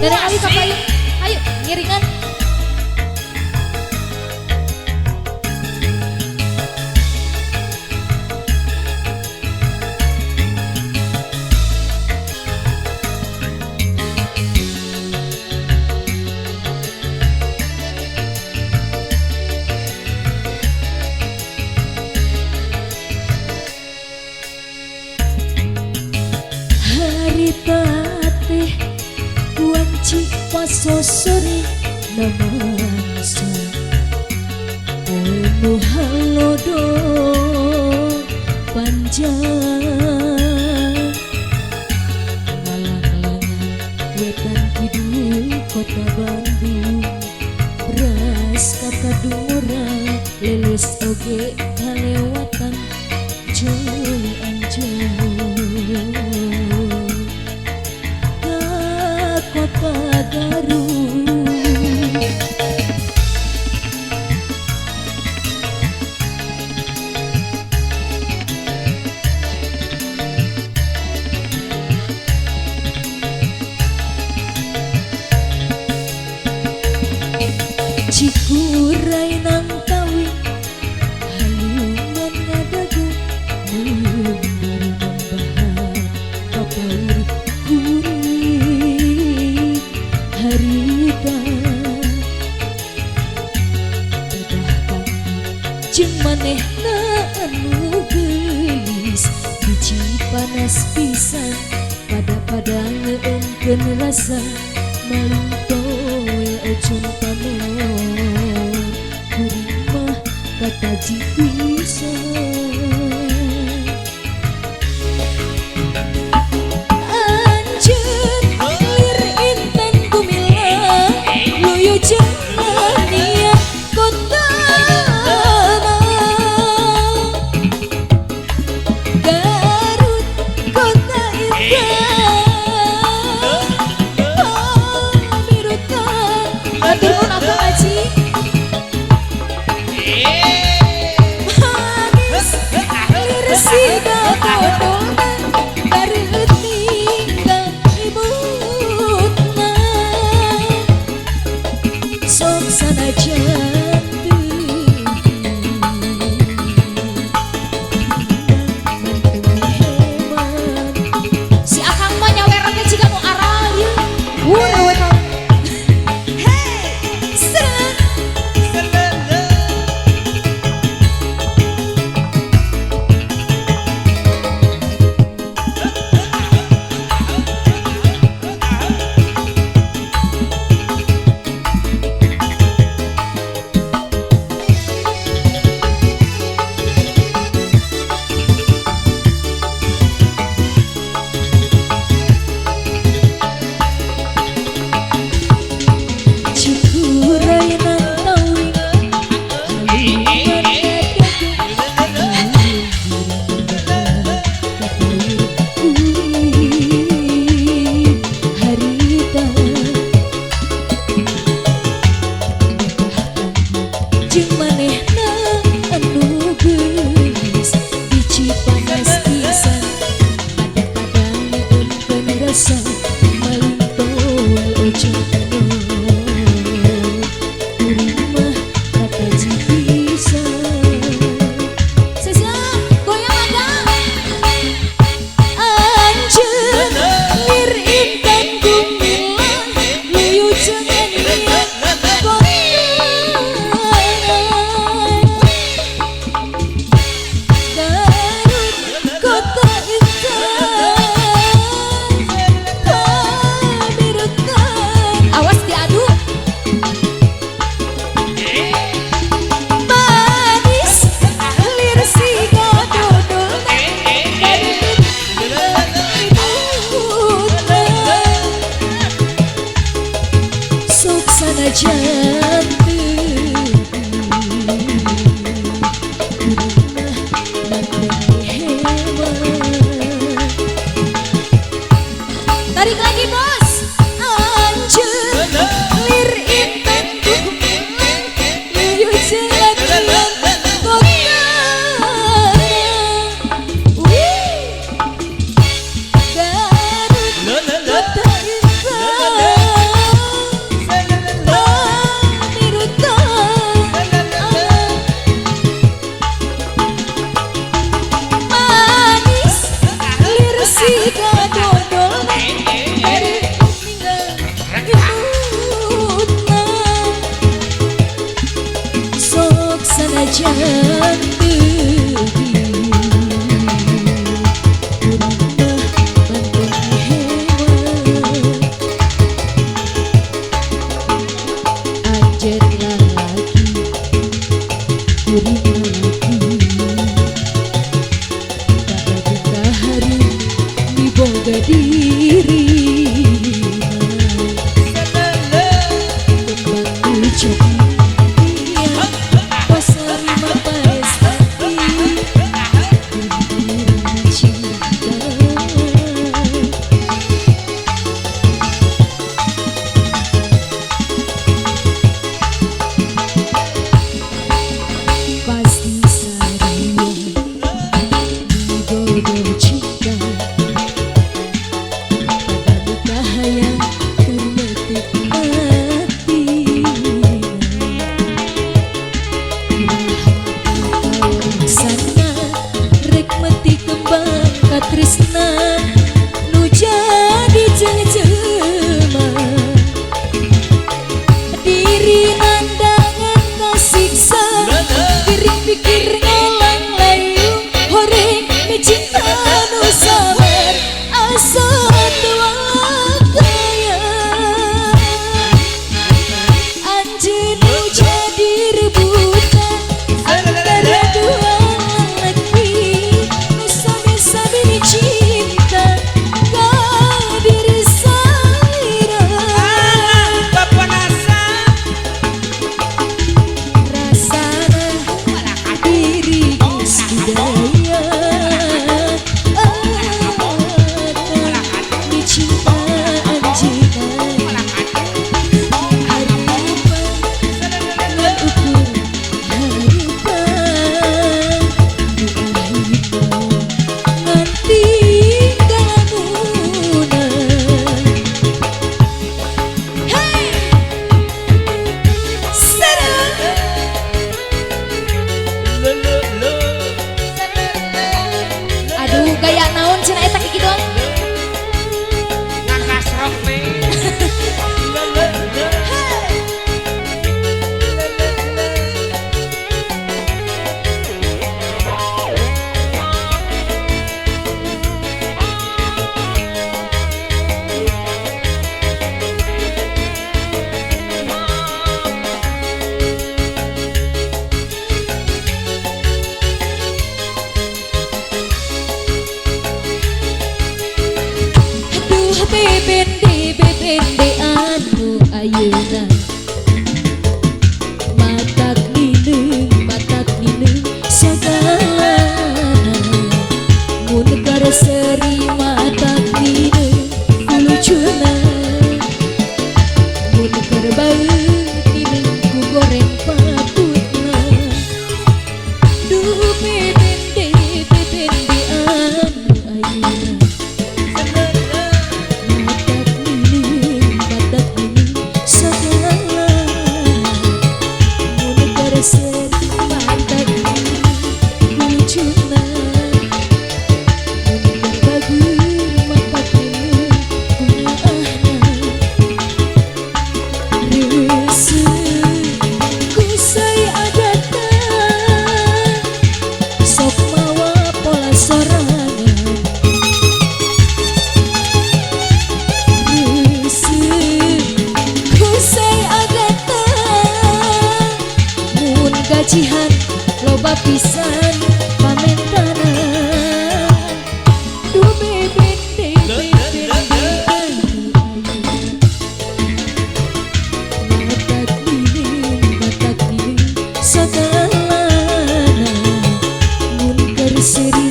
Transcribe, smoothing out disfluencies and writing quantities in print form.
Dari Ali ke Bayu. Ayo, ngiringan. Hari tateh wanci pasosori namansa Unu halodo panjang Malang-langan wetan kidul kota Bandung Beras kata dumurang leles oge kalewatan jauh anjing kota Garut Cikuray nang tawi halungan ngadagu memberi membahar kapaur kuri harita pedahkan jeung manehna anu gelis biji panas pisan pada ngeukeun rasa maling toel ecun panon kuring mah kata jipisan anjeun lir inten kumilah luyu jeung nia kotana Garut kota indah pamirutan atur pun aku aji manis lir siga kodolan dari tinggal ibutna sok sanajan Si Akang mah nyaweran teh jiga nu aral ieu. Urut. hey serang Cikuray nang tawi halungan ngadagu kuri harita jeung manehna anu geus biji panas pisan pada ngeukeun rasa maling toel ojol panon kuring mah kata jipisan Sesa, goyang ada. anjeun lir intan gumilang luyu jeung nia kotana Garut kota indah pamirutan Awas diadu. manis lir siga dodolan dari ibutna sok sanajan Tarik lagi, Bos. anjeun lir intan gumilang luyu jeung nia kotana Garut kota indah bebende anu ayeuna matak nileung sagalana mun kareseri matak nileung lucuna mun kerbaeut nileung ku goreng patutna duh bebende anu ayeuna gajihan loba pisan pamentana duh bebende matak nileung sagalana mun keur seri